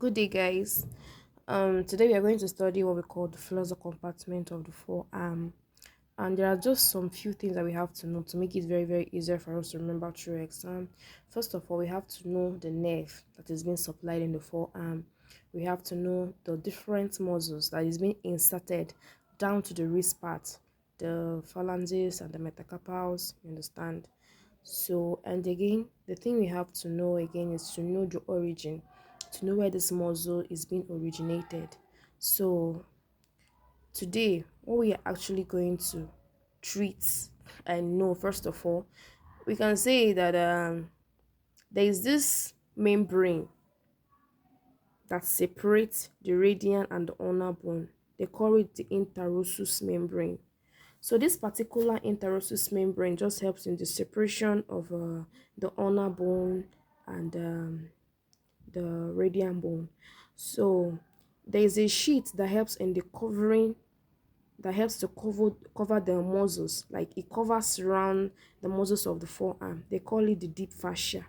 Good day, guys. Today we are going to study what we call the flexor compartment of the forearm, and there are just some few things that we have to know to make it very easier for us to remember through exam. First of all, we have to know the nerve that is being supplied in the forearm. We have to know the different muscles that is being inserted down to the wrist part, the phalanges and the metacarpals. You understand? So, and again, the thing we have to know again is to know the origin, to know where this muscle is being originated. So today, what we are actually going to treat and know, first of all, we can say that there is this membrane that separates the radian and the ulnar bone. They call it the interosseous membrane. So this particular interosseous membrane just helps in the separation of the ulnar bone and the radian bone. So there is a sheet that helps in the covering, that helps to cover the muscles, like it covers around the muscles of the forearm. They call it the deep fascia.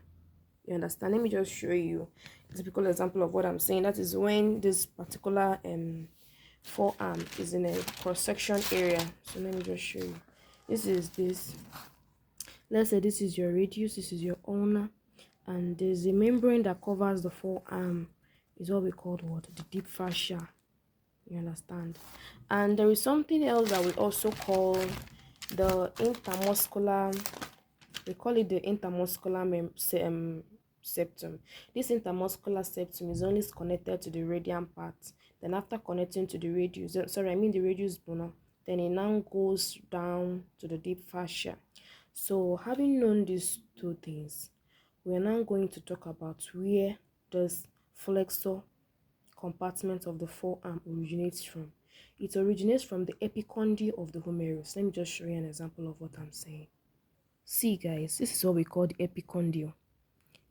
You understand? Let me just show you a typical example of what I'm saying. That is when this particular forearm is in a cross-section area. So let me just show you. This. Let's say this is your radius, this is your ulna, and there's a membrane that covers the forearm. Is what we call what? The deep fascia. You understand? And there is something else that we also call the intermuscular. We call it the intermuscular septum. This intermuscular septum is only connected to the radian part. Then after connecting to the radius, the radius bone, then it now goes down to the deep fascia. So having known these two things, we are now going to talk about where does flexor compartment of the forearm originates from. It originates from the epicondyle of the humerus. Let me just show you an example of what I'm saying. See guys, this is what we call the epicondyle.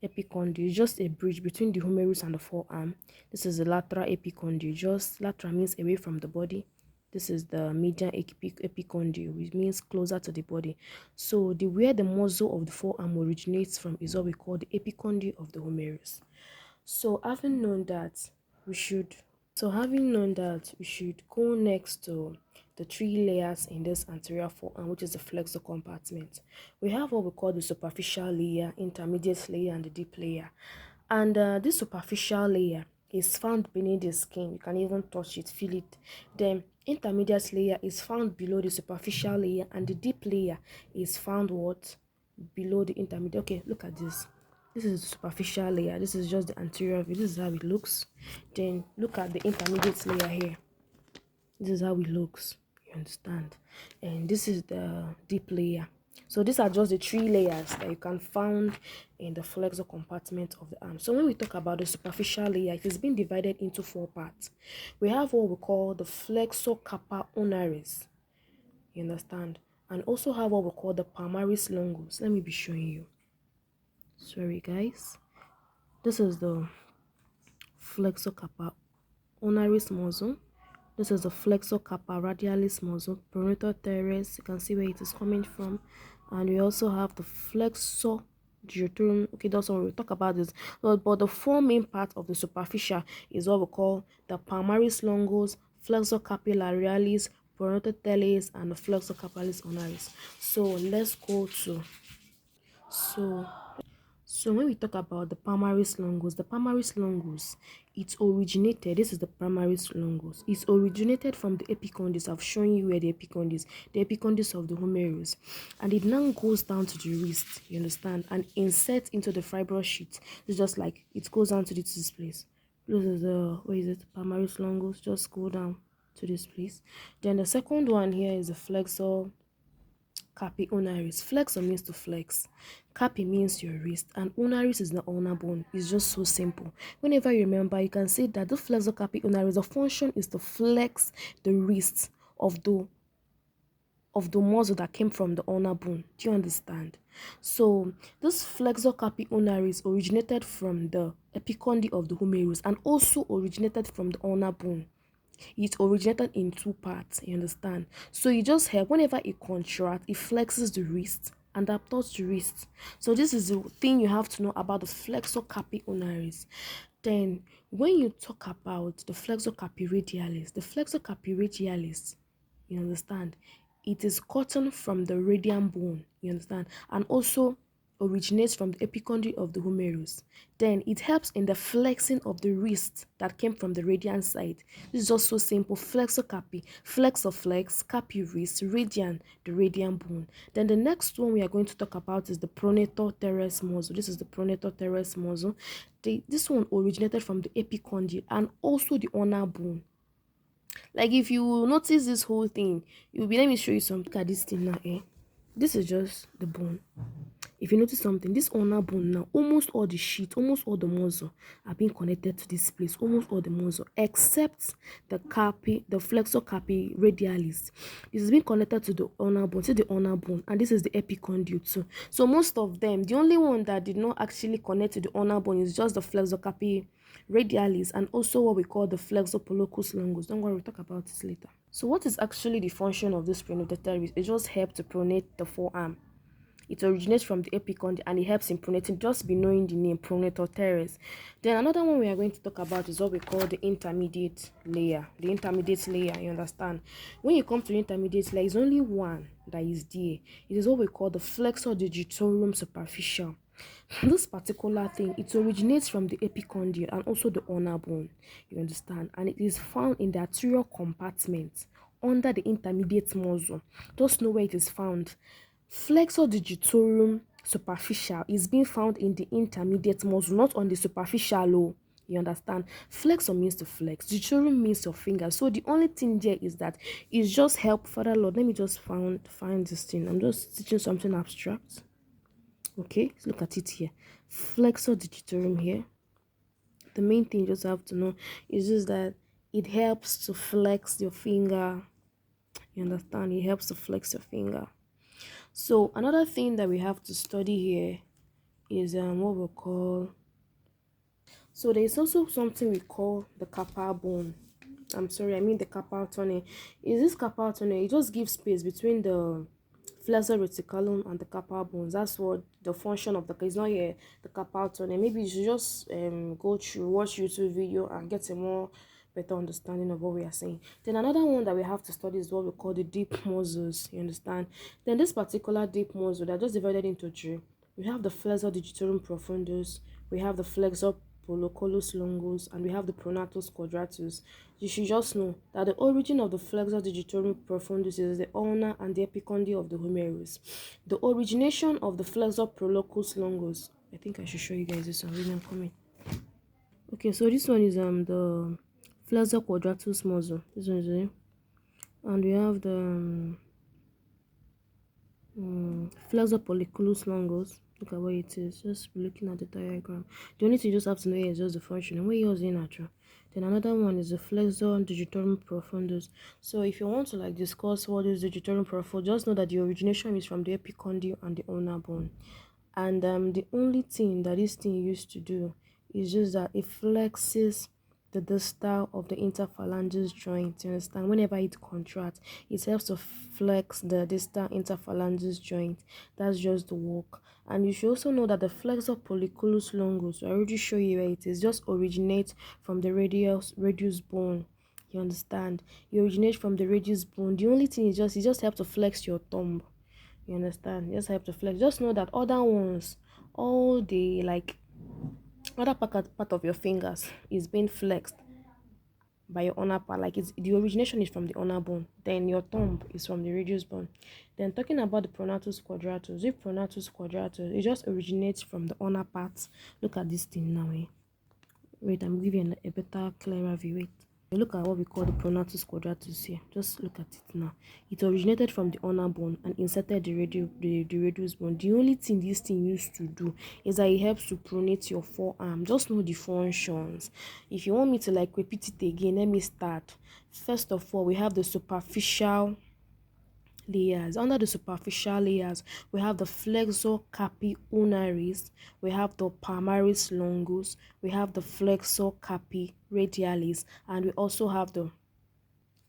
Epicondyle is just a bridge between the humerus and the forearm. This is the lateral epicondyle. Just lateral means away from the body. This is the median epicondyle, which means closer to the body. So the where the muscle of the forearm originates from is what we call the epicondyle of the humerus. So having known that, we should go next to the three layers in this anterior forearm, which is the flexor compartment. We have what we call the superficial layer, intermediate layer, and the deep layer. And this superficial layer is found beneath the skin. You can even touch it, feel it. Then intermediate layer is found below the superficial layer, and the deep layer is found what? Below the intermediate. Okay, look at this. This is the superficial layer. This is just the anterior view. This is how it looks. Then look at the intermediate layer here. This is how it looks. You understand? And this is the deep layer. So these are just the three layers that you can find in the flexor compartment of the arm. So when we talk about the superficial layer, it has been divided into four parts. We have what we call the flexor carpa ulnaris. You understand? And also have what we call the palmaris longus. Let me be showing you. Sorry guys. This is the flexor carpa ulnaris muscle. This is the flexor carpa radialis muscle, pronator teres. You can see where it is coming from. And we also have the flexor digitorum. Okay, that's all we'll talk about this. But the four main parts of the superficial is what we call the palmaris longus, flexor carpi radialis, pronator teres, and the flexor carpalis ulnaris. So let's go to so when we talk about the palmaris longus, this is the palmaris longus. It's originated from the epicondyles. I've shown you where the epicondyles of the humerus, and it now goes down to the wrist, you understand, and inserts into the fibrous sheet. It's just like it goes down to this place. This is the, where is it? Palmaris longus, just go down to this place. Then the second one here is the flexor carpi ulnaris. Flexor means to flex. Carpi means your wrist, and ulnaris is the ulnar bone. It's just so simple. Whenever you remember, you can say that the flexor carpi ulnaris, the function is to flex the wrist of the muscle that came from the ulnar bone. Do you understand? So this flexor carpi ulnaris originated from the epicondyle of the humerus and also originated from the ulnar bone. It originated in two parts, you understand? So you just have, whenever it contracts, it flexes the wrist and abducts the wrist. So this is the thing you have to know about the flexor carpi ulnaris. Then When you talk about the flexor carpi radialis, the flexor carpi radialis, you understand, it is gotten from the radian bone, you understand, and also originates from the epicondyle of the humerus. Then it helps in the flexing of the wrist that came from the radian side. This is just so simple. Flexor carpi, flexor flex, carpi wrist, radian, the radian bone. Then the next one we are going to talk about is the pronator teres muscle. This is the pronator teres muscle. This one originated from the epicondyle and also the ulnar bone. Like if you notice this whole thing, you'll be, let me show you something. Look at this thing now, eh? This is just the bone. If you notice something, this ulnar bone now, almost all the sheet, almost all the muscle are being connected to this place, almost all the muscle, except the carpi, the flexor carpi radialis. This is being connected to the ulnar bone, to the ulnar bone, and this is the epicondyle too. So most of them, the only one that did not actually connect to the ulnar bone is just the flexor carpi radialis and also what we call the flexor pollicus longus. Don't worry, we'll talk about this later. So what is actually the function of this pronator teres? It just helps to pronate the forearm. It originates from the epicondyle and it helps in pronating. Just be knowing the name pronator teres. Then another one we are going to talk about is what we call the intermediate layer. The intermediate layer, you understand? When you come to the intermediate layer, it's only one that is there. It is what we call the flexor digitorum superficial. This particular thing, it originates from the epicondyle and also the ulnar bone, you understand, and it is found in the arterial compartment under the intermediate muscle. Just know where it is found. Flexor digitorum superficial is being found in the intermediate muscle, not on the superficial. Oh, you understand? Flexor means to flex, digitorum means your finger. So the only thing there is that it's just help. Father Lord, let me just find this thing. I'm just teaching something abstract. Okay, let's look at it here. Flexor digitorum here. The main thing you just have to know is just that it helps to flex your finger. You understand? It helps to flex your finger. So another thing that we have to study here is what we call. So there is also something we call the carpal bone. I'm sorry, I mean the carpal tunnel. Is this carpal tunnel? It just gives space between the flexor reticulum and the carpal bones. That's what the function of the. It's not here the carpal tunnel. Maybe you should just go through, watch YouTube video and get a more better understanding of what we are saying. Then another one that we have to study is what we call the deep muscles. You understand? Then this particular deep muscle, they're just divided into three. We have the flexor digitorum profundus, we have the flexor polliculus longus, and we have the pronatus quadratus. You should just know that the origin of the flexor digitorum profundus is the ulna and the epicondyle of the humerus. The origination of the flexor pollicus longus, I think I should show you guys this one. Really, I'm coming. Okay, so this one is the flexor quadratus muscle. This one is it, and we have the flexor polliculus longus. Look at where it is. Just looking at the diagram. The only thing you just have to know is just the function and where yours in natural. Then another one is the flexor digitorum profundus. So if you want to like discuss what is digitorum profundus, just know that the origination is from the epicondyle and the ulnar bone. And the only thing that this thing used to do is just that it flexes the distal of the interphalangeal joint. You understand? Whenever it contracts, it helps to flex the distal interphalangeal joint. That's just the work. And you should also know that the flexor polliculus longus, I already show you where it is, just originates from the radius bone. You understand? It originates from the radius bone. The only thing is just it just helps to flex your thumb. You understand? Just help to flex. Just know that other ones, all the like other part of your fingers is being flexed by your ulnar part. Like it's the origination is from the ulnar bone, then your thumb is from the radius bone. Then talking about the pronatus quadratus, if pronatus quadratus, it just originates from the ulnar part. Look at this thing now. Wait, I'm giving you a better, clearer view. Wait. Look at what we call the pronatus quadratus here. Just look at it now. It originated from the ulnar bone and inserted the radius bone. The only thing this thing used to do is that it helps to pronate your forearm. Just know the functions. If you want me to like repeat it again, let me start. First of all, we have the superficial layers. Under the superficial layers, we have the flexor carpi ulnaris, we have the palmaris longus, we have the flexor carpi radialis, and we also have the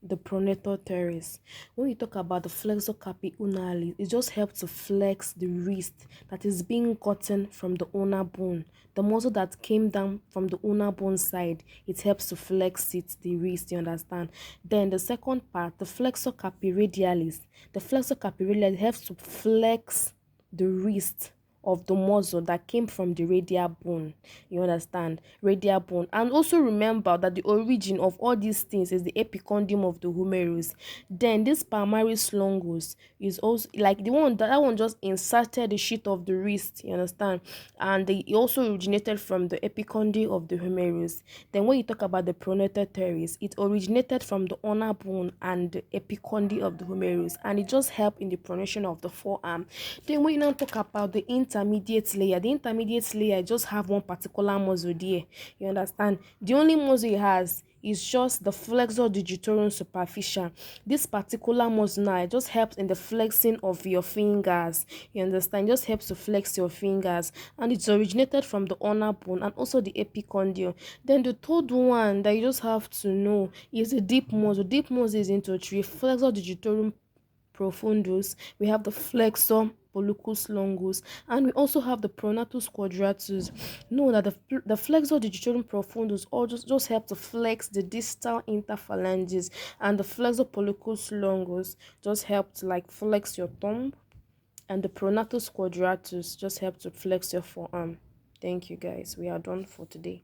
the pronator teres. When you talk about the flexor carpi unalis, it just helps to flex the wrist that is being gotten from the ulnar bone. The muscle that came down from the ulnar bone side, it helps to flex it, the wrist, you understand? Then the second part, the flexor carpi radialis. The flexor carpi radialis helps to flex the wrist of the muscle that came from the radial bone. You understand? Radial bone. And also remember that the origin of all these things is the epicondyle of the humerus. Then this palmaris longus is also like the one that one just inserted the sheath of the wrist. You understand? And it also originated from the epicondyle of the humerus. Then when you talk about the pronator teres, it originated from the ulnar bone and the epicondyle of the humerus, and it just helped in the pronation of the forearm. Then when you now talk about the intermediate layer just have one particular muscle there. You understand? The only muscle it has is just the flexor digitorum superficial. This particular muscle now, it just helps in the flexing of your fingers. You understand? It just helps to flex your fingers, and it's originated from the ulnar bone and also the epicondyle. Then the third one that you just have to know is the deep muscle. Deep muscle is into three: flexor digitorum profundus, we have the flexor pollicus longus, and we also have the pronatus quadratus. Know that the flexor digitorum profundus all just help to flex the distal interphalanges, and the flexor pollicus longus just help to like flex your thumb, and the pronatus quadratus just help to flex your forearm. Thank you guys. We are done for today.